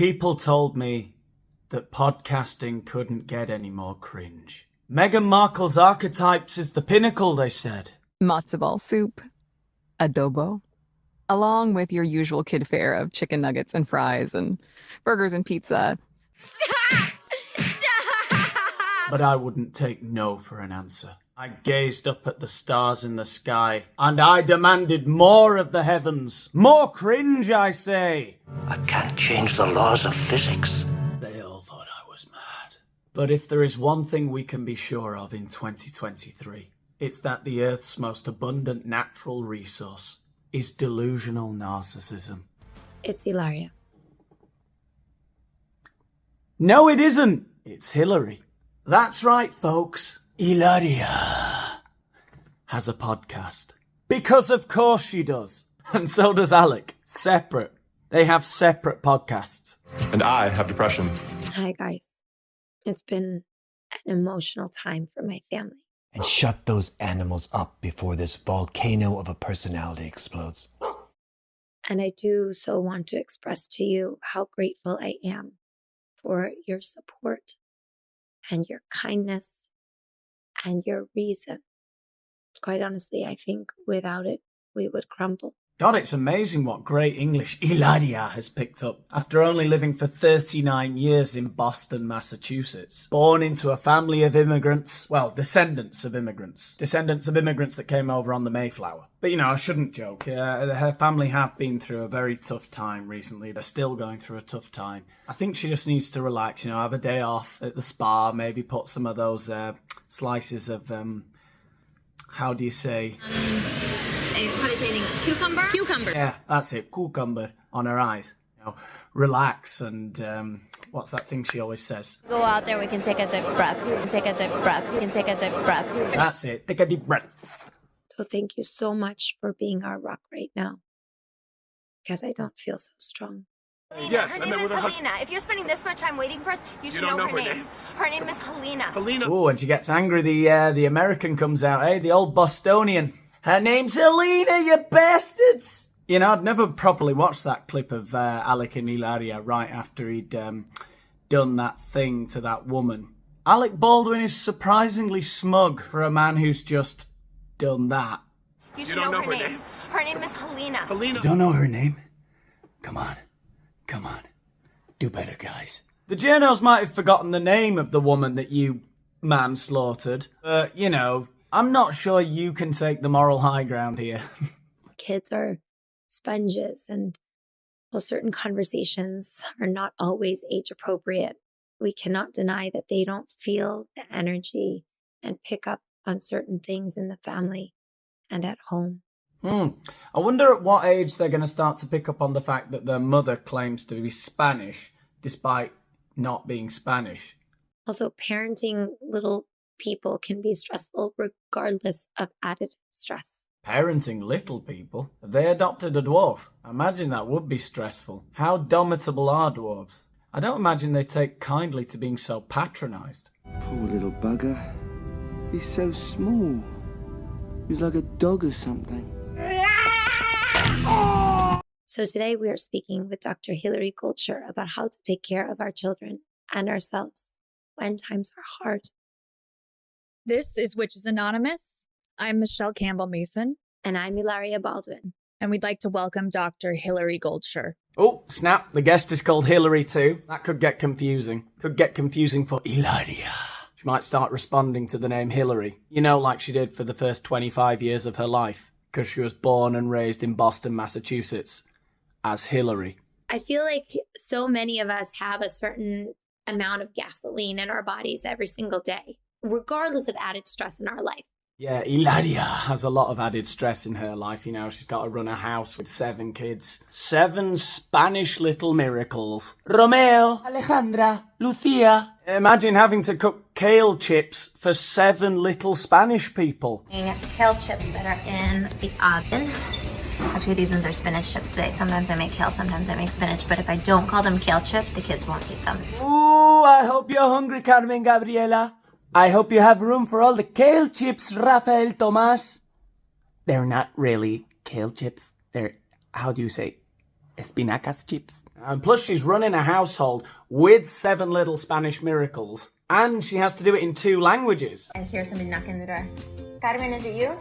People told me that podcasting couldn't get any more cringe. Meghan Markle's archetypes is the pinnacle, they said. Matzo ball soup, adobo, along with your usual kid fare of chicken nuggets and fries and burgers and pizza. Stop! Stop! But I wouldn't take no for an answer. I gazed up at the stars in the sky, and I demanded more of the heavens. More cringe, I say. I can't change the laws of physics. They all thought I was mad. But if there is one thing we can be sure of in 2023, it's that the Earth's most abundant natural resource is delusional narcissism. It's Hilaria. No, it isn't. It's Hillary. That's right, folks. Hilaria has a podcast. Because of course she does. And so does Alec. Separate. They have separate podcasts. And I have depression. Hi, guys. It's been an emotional time for my family. And shut those animals up before this volcano of a personality explodes. And I do so want to express to you how grateful I am for your support and your kindness and your reason. Quite honestly, I think without it, we would crumble. God, it's amazing what great English Hilaria has picked up after only living for 39 years in Boston, Massachusetts. Born into a family of immigrants, well, descendants of immigrants that came over on the Mayflower. But, you know, I shouldn't joke. Her family have been through a very tough time recently. They're still going through a tough time. I think she just needs to relax, you know, have a day off at the spa, maybe put some of those slices of, how do you say... How do you say anything? Cucumber? Cucumbers. Yeah, that's it. Cucumber on her eyes. You know, relax and what's that thing she always says? Go out there, we can take a deep breath. We can take a deep breath. We can take a deep breath. That's it. Take a deep breath. So thank you so much for being our rock right now. Because I don't feel so strong. Yes, her name is Helena. If you're spending this much time waiting for us, you should know her name. Her name is Helena. Oh, and she gets angry. The American comes out, eh? The old Bostonian. Her name's Helena, you bastards! You know, I'd never properly watched that clip of Alec and Hilaria right after he'd done that thing to that woman. Alec Baldwin is surprisingly smug for a man who's just done that. You should know her name. Her name is Helena. You don't know her name? Come on. Do better, guys. The journos might have forgotten the name of the woman that you manslaughtered. But, you know... I'm not sure you can take the moral high ground here. Kids are sponges, and while certain conversations are not always age appropriate, we cannot deny that they don't feel the energy and pick up on certain things in the family and at home. I wonder at what age they're going to start to pick up on the fact that their mother claims to be Spanish despite not being Spanish. Also, parenting little people can be stressful regardless of added stress. Parenting little people? Have they adopted a dwarf? I imagine that would be stressful. How domitable are dwarves? I don't imagine they take kindly to being so patronised. Poor little bugger. He's so small. He's like a dog or something. So today we are speaking with Dr. Hilaria Baldwin about how to take care of our children and ourselves when times are hard. This is Witches Anonymous. I'm Michelle Campbell-Mason. And I'm Hilaria Baldwin. And we'd like to welcome Dr. Hilaria Baldwin. Oh, snap. The guest is called Hillary too. That could get confusing. Could get confusing for Hilaria. She might start responding to the name Hillary. You know, like she did for the first 25 years of her life. Because she was born and raised in Boston, Massachusetts. As Hillary. I feel like so many of us have a certain amount of gasoline in our bodies every single day, regardless of added stress in our life. Yeah, Hilaria has a lot of added stress in her life. You know, she's got to run a house with 7 kids. 7 Spanish little miracles. Romeo, Alejandra, Lucia. Imagine having to cook kale chips for 7 little Spanish people. Kale chips that are in the oven. Actually, these ones are spinach chips today. Sometimes I make kale, sometimes I make spinach. But if I don't call them kale chips, the kids won't eat them. Ooh, I hope you're hungry, Carmen Gabriela. I hope you have room for all the kale chips, Rafael Tomas. They're not really kale chips. They're, how do you say, espinacas chips? And plus she's running a household with 7 little Spanish miracles, and she has to do it in 2 languages. I hear somebody knocking the door. Carmen, is it you?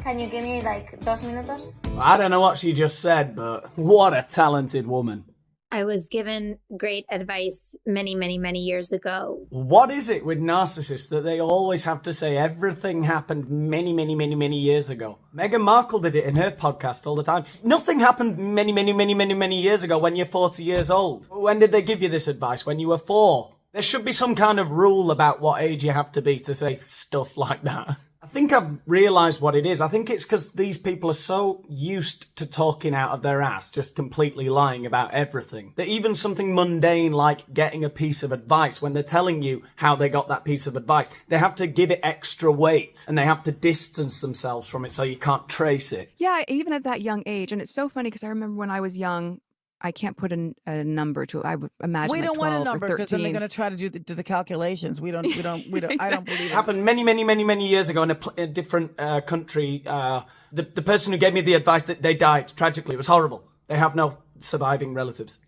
Can you give me like 2 minutos? I don't know what she just said, but what a talented woman. I was given great advice many, many, many years ago. What is it with narcissists that they always have to say everything happened many, many, many, many years ago? Meghan Markle did it in her podcast all the time. Nothing happened many, many, many, many, many years ago when you're 40 years old. When did they give you this advice? When you were 4? There should be some kind of rule about what age you have to be to say stuff like that. I think I've realised what it is. I think it's because these people are so used to talking out of their ass, just completely lying about everything, that even something mundane like getting a piece of advice, when they're telling you how they got that piece of advice, they have to give it extra weight and they have to distance themselves from it so you can't trace it. Yeah, even at that young age. And it's so funny because I remember when I was young, I can't put a number to it. I would imagine We like don't 12 want a number or because then 13. they're going to try to do the calculations. I don't believe It it. happened many, many, many, many years ago in a different country. The person who gave me the advice, that they died tragically. It was horrible. They have no surviving relatives.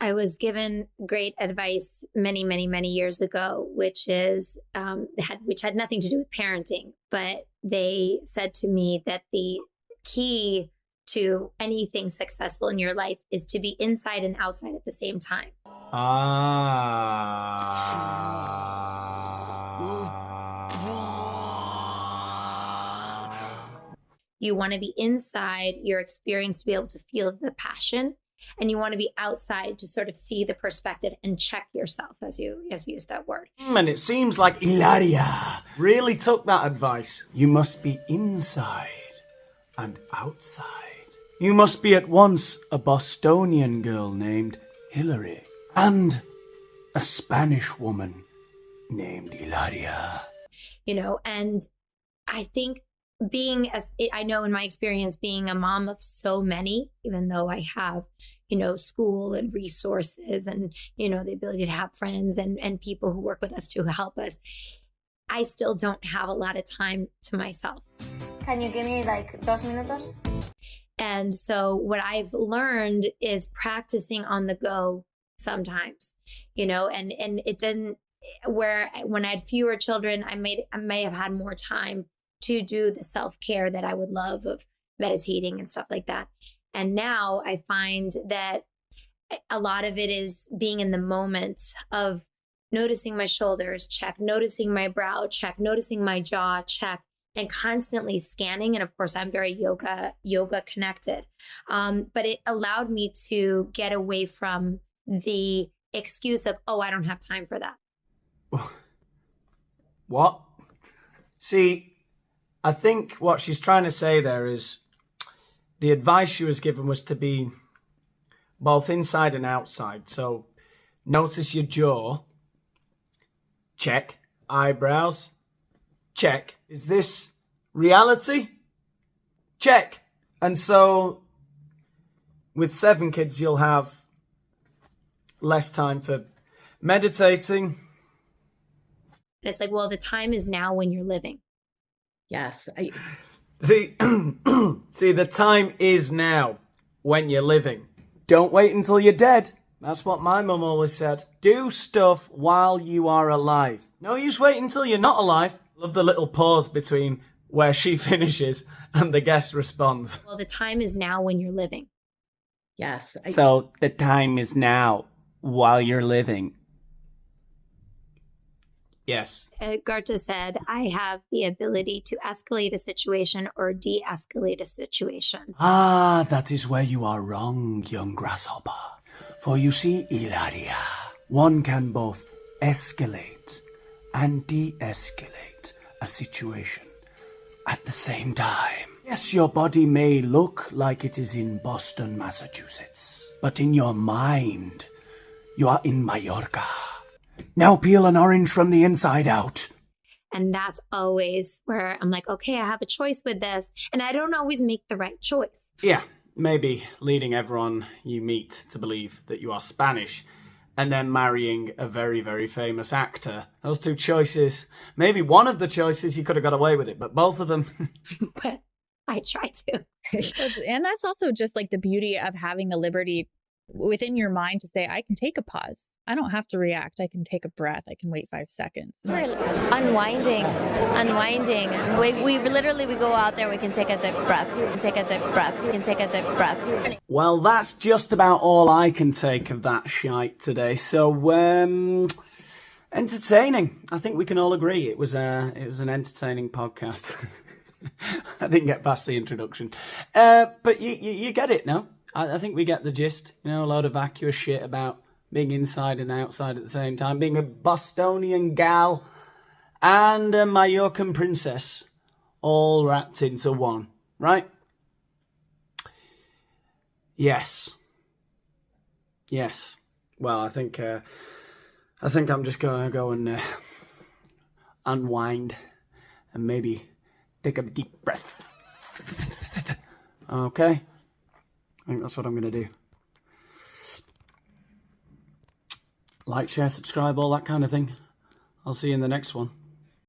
I was given great advice many, many, many years ago, which had nothing to do with parenting. But they said to me that the key to anything successful in your life is to be inside and outside at the same time. You want to be inside your experience to be able to feel the passion, and you want to be outside to sort of see the perspective and check yourself, as you use that word. And it seems like Hilaria really took that advice. You must be inside and outside. You must be at once a Bostonian girl named Hilary and a Spanish woman named Hilaria. And I think I know in my experience being a mom of so many, even though I have, school and resources and, the ability to have friends and people who work with us to help us, I still don't have a lot of time to myself. Can you give me like 2 minutos? And so what I've learned is practicing on the go sometimes, and it didn't, when I had fewer children, I may have had more time to do the self-care that I would love, of meditating and stuff like that. And now I find that a lot of it is being in the moment of noticing my shoulders, check, noticing my brow, check, noticing my jaw, check, and constantly scanning. And of course, I'm very yoga connected. But it allowed me to get away from the excuse of, I don't have time for that. What? See, I think what she's trying to say there is the advice she was given was to be both inside and outside. So notice your jaw. Check. Eyebrows. Check. Is this reality? Check. And so with 7 kids, you'll have less time for meditating. And it's like, well, the time is now when you're living. Yes. See, the time is now when you're living. Don't wait until you're dead. That's what my mum always said. Do stuff while you are alive. No use waiting until you're not alive. Love the little pause between where she finishes and the guest responds. Well, the time is now when you're living. Yes. So the time is now while you're living. Yes. Goethe said, I have the ability to escalate a situation or de-escalate a situation. Ah, that is where you are wrong, young grasshopper. For you see, Hilaria, one can both escalate and de-escalate a situation at the same time. Yes, your body may look like it is in Boston, Massachusetts, but in your mind, you are in Mallorca. Now peel an orange from the inside out. And that's always where I'm like, okay, I have a choice with this. And I don't always make the right choice. Yeah, maybe leading everyone you meet to believe that you are Spanish and then marrying a very, very famous actor. Those 2 choices, maybe one of the choices you could have got away with it, but both of them... But I try to. And that's also just like the beauty of having the liberty within your mind to say, I can take a pause. I don't have to react. I can take a breath. I can wait 5 seconds. We're unwinding. We literally go out there. We can take a deep breath. We can take a deep breath. We can take a deep breath. Well, that's just about all I can take of that shite today. So, entertaining. I think we can all agree it was an entertaining podcast. I didn't get past the introduction, but you get it now. I think we get the gist. You know, a load of vacuous shit about being inside and outside at the same time, being a Bostonian gal and a Mallorcan princess, all wrapped into one, right? Yes. Well, I think I'm just gonna go and unwind and maybe take a deep breath. Okay? I think that's what I'm going to do. Like, share, subscribe, all that kind of thing. I'll see you in the next one.